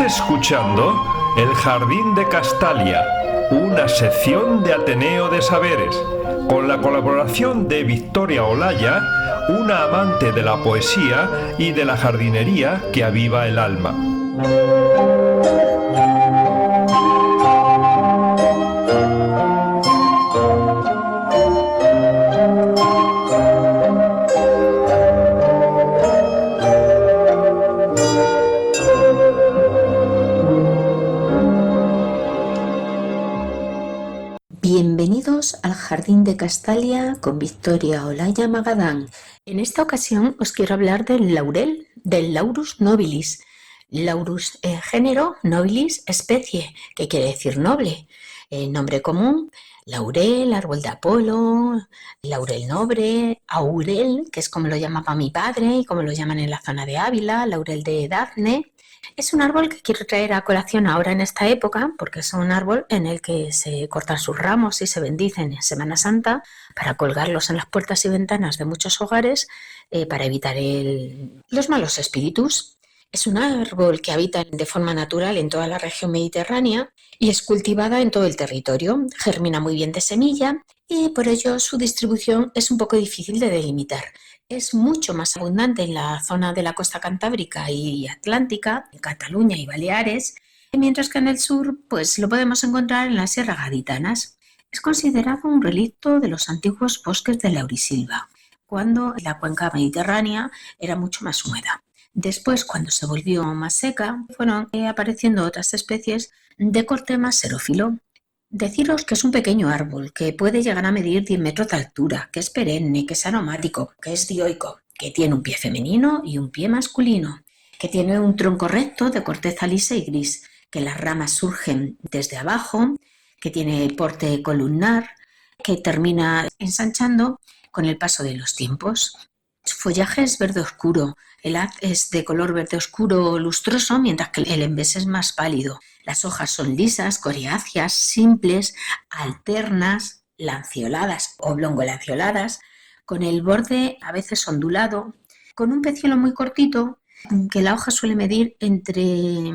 escuchando El Jardín de Castalia, una sección de Ateneo de Saberes, con la colaboración de Victoria Olaya, una amante de la poesía y de la jardinería que aviva el alma. Bienvenidos al Jardín de Castalia con Victoria Olaya Magadán. En esta ocasión os quiero hablar del laurel, del Laurus nobilis. Laurus género, nobilis especie, que quiere decir noble. Nombre común, laurel, árbol de Apolo, laurel nobre, aurel, que es como lo llamaba mi padre y como lo llaman en la zona de Ávila, laurel de Dafne. Es un árbol que quiero traer a colación ahora en esta época porque es un árbol en el que se cortan sus ramos y se bendicen en Semana Santa para colgarlos en las puertas y ventanas de muchos hogares para evitar los malos espíritus. Es un árbol que habita de forma natural en toda la región mediterránea y es cultivada en todo el territorio. Germina muy bien de semilla y por ello su distribución es un poco difícil de delimitar. Es mucho más abundante en la zona de la costa cantábrica y atlántica, en Cataluña y Baleares, mientras que en el sur pues, lo podemos encontrar en las sierras gaditanas. Es considerado un relicto de los antiguos bosques de laurisilva, cuando la cuenca mediterránea era mucho más húmeda. Después, cuando se volvió más seca, fueron apareciendo otras especies de corte más xerófilo. Deciros que es un pequeño árbol que puede llegar a medir 10 metros de altura, que es perenne, que es aromático, que es dioico, que tiene un pie femenino y un pie masculino, que tiene un tronco recto de corteza lisa y gris, que las ramas surgen desde abajo, que tiene porte columnar, que termina ensanchando con el paso de los tiempos. Su follaje es verde oscuro, el haz es de color verde oscuro lustroso, mientras que el envés es más pálido. Las hojas son lisas, coriáceas, simples, alternas, lanceoladas, oblongo-lanceoladas, con el borde a veces ondulado, con un pecíolo muy cortito, que la hoja suele medir entre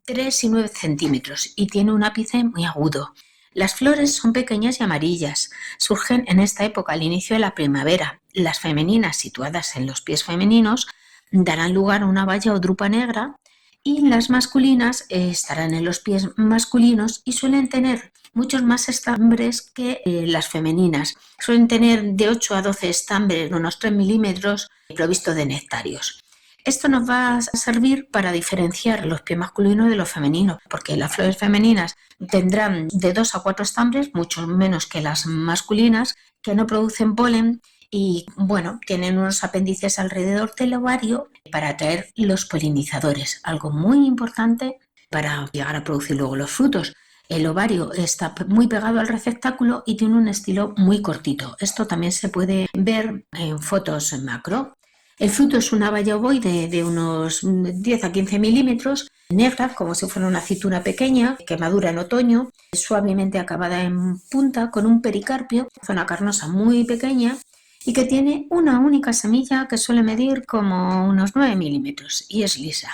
3 y 9 centímetros y tiene un ápice muy agudo. Las flores son pequeñas y amarillas, surgen en esta época al inicio de la primavera. Las femeninas, situadas en los pies femeninos, darán lugar a una baya o drupa negra y las masculinas estarán en los pies masculinos y suelen tener muchos más estambres que las femeninas. Suelen tener de 8 a 12 estambres de unos 3 milímetros provisto de nectarios. Esto nos va a servir para diferenciar los pies masculinos de los femeninos, porque las flores femeninas tendrán de 2 a 4 estambres, mucho menos que las masculinas, que no producen polen y bueno, tienen unos apéndices alrededor del ovario para atraer los polinizadores, algo muy importante para llegar a producir luego los frutos. El ovario está muy pegado al receptáculo y tiene un estilo muy cortito. Esto también se puede ver en fotos en macro. El fruto es una baya ovoide de unos 10 a 15 milímetros, negra, como si fuera una aceituna pequeña, que madura en otoño, suavemente acabada en punta, con un pericarpio, zona carnosa muy pequeña, y que tiene una única semilla que suele medir como unos 9 milímetros y es lisa.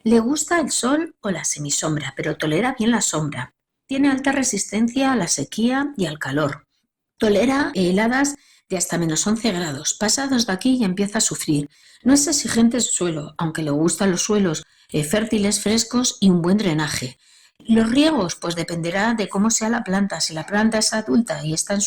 Le gusta el sol o la semisombra, pero tolera bien la sombra. Tiene alta resistencia a la sequía y al calor. Tolera heladas de hasta menos 11 grados. Pasados de aquí ya empieza a sufrir. No es exigente el suelo, aunque le gustan los suelos fértiles, frescos y un buen drenaje. Los riegos, pues dependerá de cómo sea la planta. Si la planta es adulta y está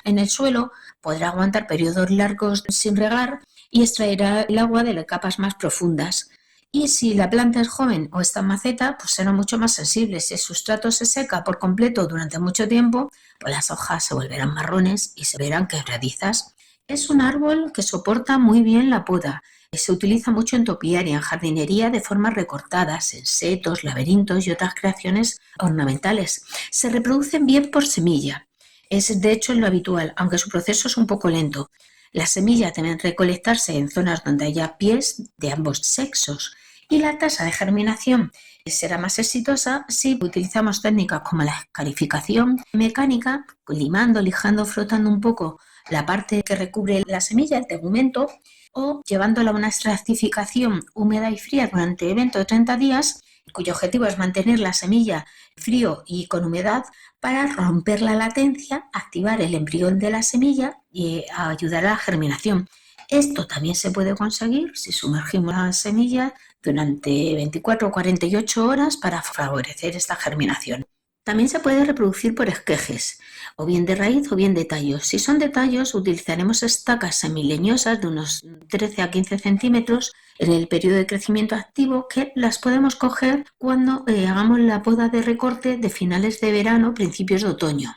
en el suelo, podrá aguantar periodos largos sin regar y extraerá el agua de las capas más profundas. Y si la planta es joven o está en maceta, pues será mucho más sensible. Si el sustrato se seca por completo durante mucho tiempo, pues las hojas se volverán marrones y se verán quebradizas. Es un árbol que soporta muy bien la poda. Se utiliza mucho en topiaria, en jardinería de formas recortadas, en setos, laberintos y otras creaciones ornamentales. Se reproducen bien por semilla. Es de hecho lo habitual, aunque su proceso es un poco lento. Las semillas deben recolectarse en zonas donde haya pies de ambos sexos y la tasa de germinación será más exitosa si utilizamos técnicas como la escarificación mecánica, limando, lijando, frotando un poco la parte que recubre la semilla, el tegumento, o llevándola a una estratificación húmeda y fría durante 20 o 30 días cuyo objetivo es mantener la semilla frío y con humedad para romper la latencia, activar el embrión de la semilla y ayudar a la germinación. Esto también se puede conseguir si sumergimos la semilla durante 24 o 48 horas para favorecer esta germinación. También se puede reproducir por esquejes, o bien de raíz o bien de tallos. Si son de tallos, utilizaremos estacas semileñosas de unos 13 a 15 centímetros en el periodo de crecimiento activo, que las podemos coger cuando hagamos la poda de recorte de finales de verano, principios de otoño.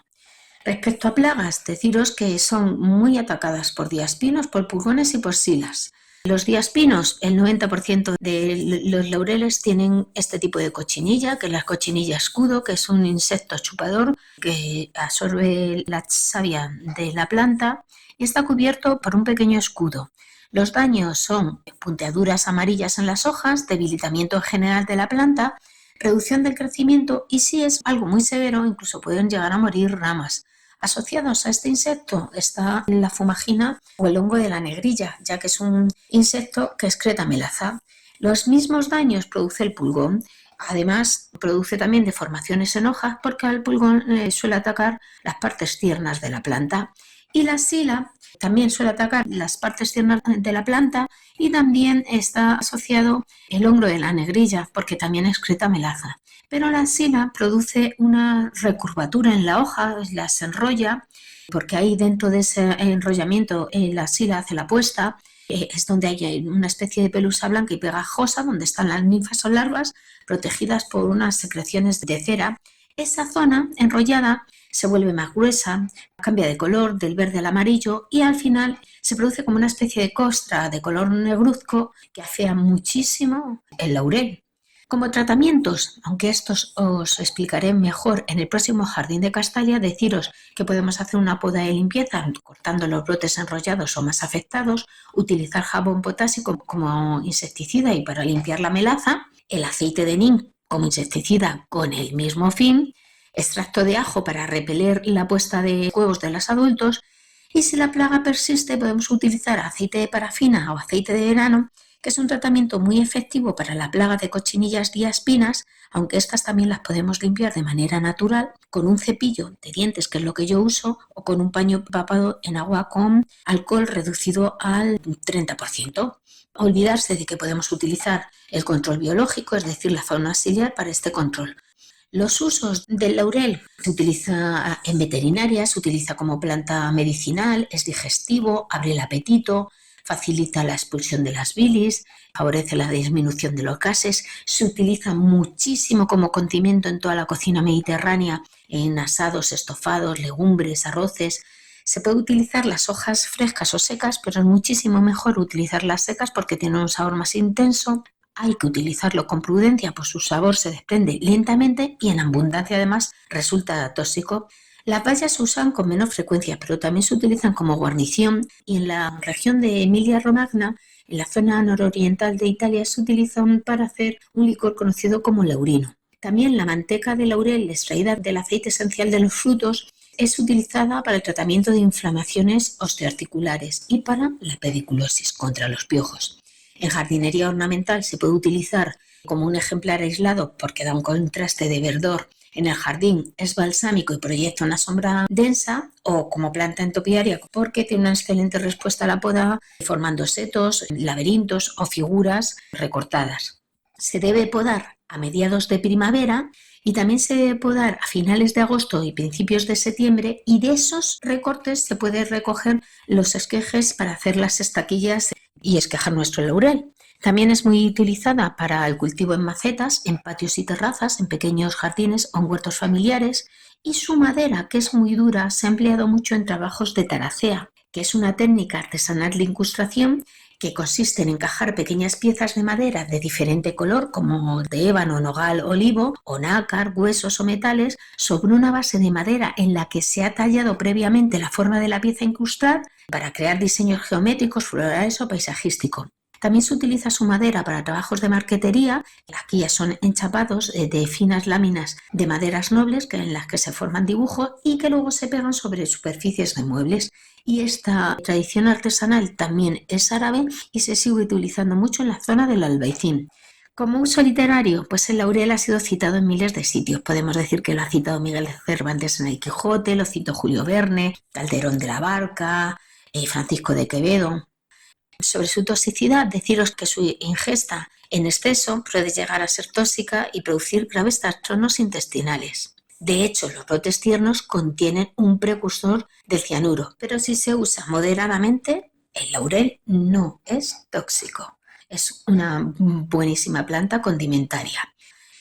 Respecto a plagas, deciros que son muy atacadas por diaspinos, por pulgones y por silas. Los diaspinos, el 90% de los laureles tienen este tipo de cochinilla, que es la cochinilla escudo, que es un insecto chupador que absorbe la savia de la planta y está cubierto por un pequeño escudo. Los daños son punteaduras amarillas en las hojas, debilitamiento general de la planta, reducción del crecimiento y, si es algo muy severo, incluso pueden llegar a morir ramas. Asociados a este insecto está la fumagina o el hongo de la negrilla, ya que es un insecto que excreta melaza. Los mismos daños produce el pulgón. Además, produce también deformaciones en hojas porque al pulgón suele atacar las partes tiernas de la planta. Y la sila también suele atacar las partes tiernas de la planta y también está asociado el hongo de la negrilla porque también excreta melaza. Pero la sila produce una recurvatura en la hoja, las enrolla, porque ahí dentro de ese enrollamiento la sila hace la puesta, es donde hay una especie de pelusa blanca y pegajosa, donde están las ninfas o larvas protegidas por unas secreciones de cera. Esa zona enrollada se vuelve más gruesa, cambia de color del verde al amarillo y al final se produce como una especie de costra de color negruzco que afea muchísimo el laurel. Como tratamientos, aunque estos os explicaré mejor en el próximo Jardín de Castalia, deciros que podemos hacer una poda de limpieza cortando los brotes enrollados o más afectados, utilizar jabón potásico como insecticida y para limpiar la melaza, el aceite de neem como insecticida con el mismo fin, extracto de ajo para repeler la puesta de huevos de los adultos y si la plaga persiste podemos utilizar aceite de parafina o aceite de verano, que es un tratamiento muy efectivo para la plaga de cochinillas diaspinas, aunque estas también las podemos limpiar de manera natural con un cepillo de dientes, que es lo que yo uso, o con un paño empapado en agua con alcohol reducido al 30%. Olvidarse de que podemos utilizar el control biológico, es decir, la fauna auxiliar para este control. Los usos del laurel: se utiliza en veterinaria, se utiliza como planta medicinal, es digestivo, abre el apetito, facilita la expulsión de las bilis, favorece la disminución de los gases, se utiliza muchísimo como condimento en toda la cocina mediterránea, en asados, estofados, legumbres, arroces. Se puede utilizar las hojas frescas o secas, pero es muchísimo mejor utilizarlas secas porque tienen un sabor más intenso. Hay que utilizarlo con prudencia, pues su sabor se desprende lentamente y en abundancia además resulta tóxico. Las bayas se usan con menos frecuencia, pero también se utilizan como guarnición y en la región de Emilia-Romagna, en la zona nororiental de Italia, se utilizan para hacer un licor conocido como laurino. También la manteca de laurel extraída del aceite esencial de los frutos es utilizada para el tratamiento de inflamaciones osteoarticulares y para la pediculosis, contra los piojos. En jardinería ornamental se puede utilizar como un ejemplar aislado porque da un contraste de verdor en el jardín, es balsámico y proyecta una sombra densa, o como planta en topiaria porque tiene una excelente respuesta a la poda, formando setos, laberintos o figuras recortadas. Se debe podar a mediados de primavera y también se debe podar a finales de agosto y principios de septiembre, y de esos recortes se puede recoger los esquejes para hacer las estaquillas y esquejar nuestro laurel. También es muy utilizada para el cultivo en macetas, en patios y terrazas, en pequeños jardines o en huertos familiares, y su madera, que es muy dura, se ha empleado mucho en trabajos de taracea, que es una técnica artesanal de incrustación que consiste en encajar pequeñas piezas de madera de diferente color, como de ébano, nogal, olivo, o nácar, huesos o metales, sobre una base de madera en la que se ha tallado previamente la forma de la pieza a incrustar para crear diseños geométricos, florales o paisajísticos. También se utiliza su madera para trabajos de marquetería. Aquí ya son enchapados de finas láminas de maderas nobles en las que se forman dibujos y que luego se pegan sobre superficies de muebles. Y esta tradición artesanal también es árabe y se sigue utilizando mucho en la zona del Albaicín. Como uso literario, pues el laurel ha sido citado en miles de sitios. Podemos decir que lo ha citado Miguel Cervantes en El Quijote, lo citó Julio Verne, Calderón de la Barca, Francisco de Quevedo. Sobre su toxicidad, deciros que su ingesta en exceso puede llegar a ser tóxica y producir graves trastornos intestinales. De hecho, los brotes tiernos contienen un precursor del cianuro, pero si se usa moderadamente, el laurel no es tóxico. Es una buenísima planta condimentaria.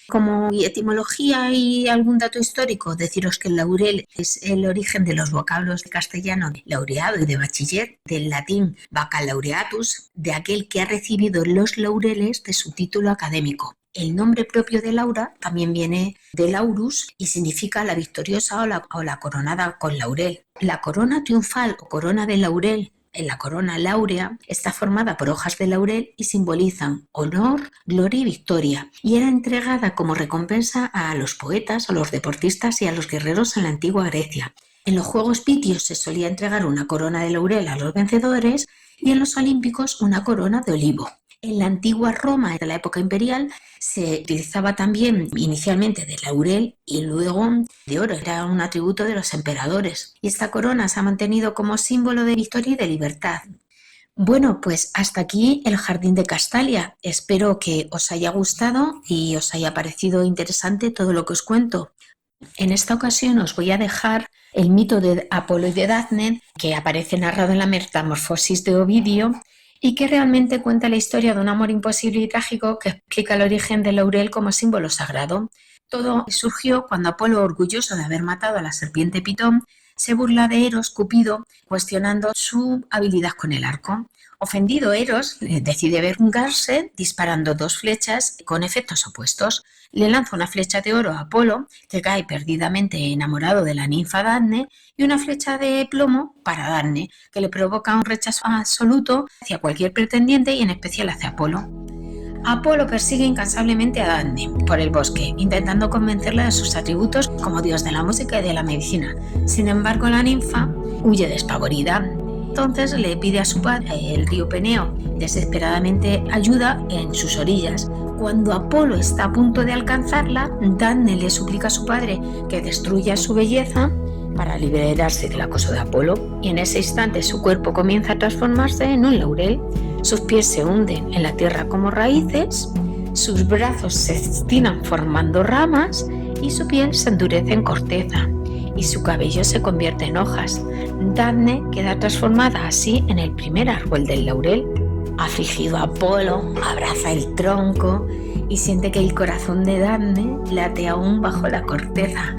Como etimología y algún dato histórico, deciros que el laurel es el origen de los vocablos de castellano de laureado y de bachiller, del latín baccalaureatus, de aquel que ha recibido los laureles de su título académico. El nombre propio de Laura también viene de laurus y significa la victoriosa o la coronada con laurel. La corona triunfal o corona de laurel en la corona láurea está formada por hojas de laurel y simbolizan honor, gloria y victoria, y era entregada como recompensa a los poetas, a los deportistas y a los guerreros en la antigua Grecia. En los Juegos Pitios se solía entregar una corona de laurel a los vencedores y en los Olímpicos una corona de olivo. En la antigua Roma, de la época imperial, se utilizaba también inicialmente de laurel y luego de oro. Era un atributo de los emperadores. Y esta corona se ha mantenido como símbolo de victoria y de libertad. Bueno, pues hasta aquí el Jardín de Castalia. Espero que os haya gustado y os haya parecido interesante todo lo que os cuento. En esta ocasión os voy a dejar el mito de Apolo y de Dafne, que aparece narrado en la Metamorfosis de Ovidio, y que realmente cuenta la historia de un amor imposible y trágico que explica el origen del laurel como símbolo sagrado. Todo surgió cuando Apolo, orgulloso de haber matado a la serpiente Pitón, se burla de Eros, Cupido, cuestionando su habilidad con el arco. Ofendido, Eros decide vengarse disparando 2 flechas con efectos opuestos. Le lanza una flecha de oro a Apolo, que cae perdidamente enamorado de la ninfa Dafne, y una flecha de plomo para Dafne, que le provoca un rechazo absoluto hacia cualquier pretendiente y en especial hacia Apolo. Apolo persigue incansablemente a Dafne por el bosque, intentando convencerla de sus atributos como dios de la música y de la medicina. Sin embargo, la ninfa huye despavorida. Entonces le pide a su padre, el río Peneo, desesperadamente ayuda en sus orillas. Cuando Apolo está a punto de alcanzarla, Dafne le suplica a su padre que destruya su belleza para liberarse del acoso de Apolo, y en ese instante su cuerpo comienza a transformarse en un laurel. Sus pies se hunden en la tierra como raíces, sus brazos se estiran formando ramas y su piel se endurece en corteza y su cabello se convierte en hojas. Dafne queda transformada así en el primer árbol del laurel. Afligido, Apolo abraza el tronco y siente que el corazón de Dafne late aún bajo la corteza,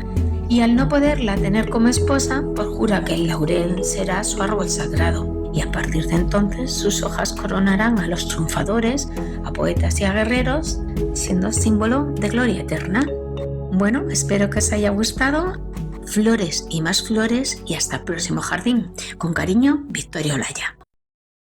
y al no poderla tener como esposa, pues jura que el laurel será su árbol sagrado, y a partir de entonces sus hojas coronarán a los triunfadores, a poetas y a guerreros, siendo símbolo de gloria eterna. Bueno, espero que os haya gustado. Flores y más flores, y hasta el próximo jardín. Con cariño, Victoria Olaya.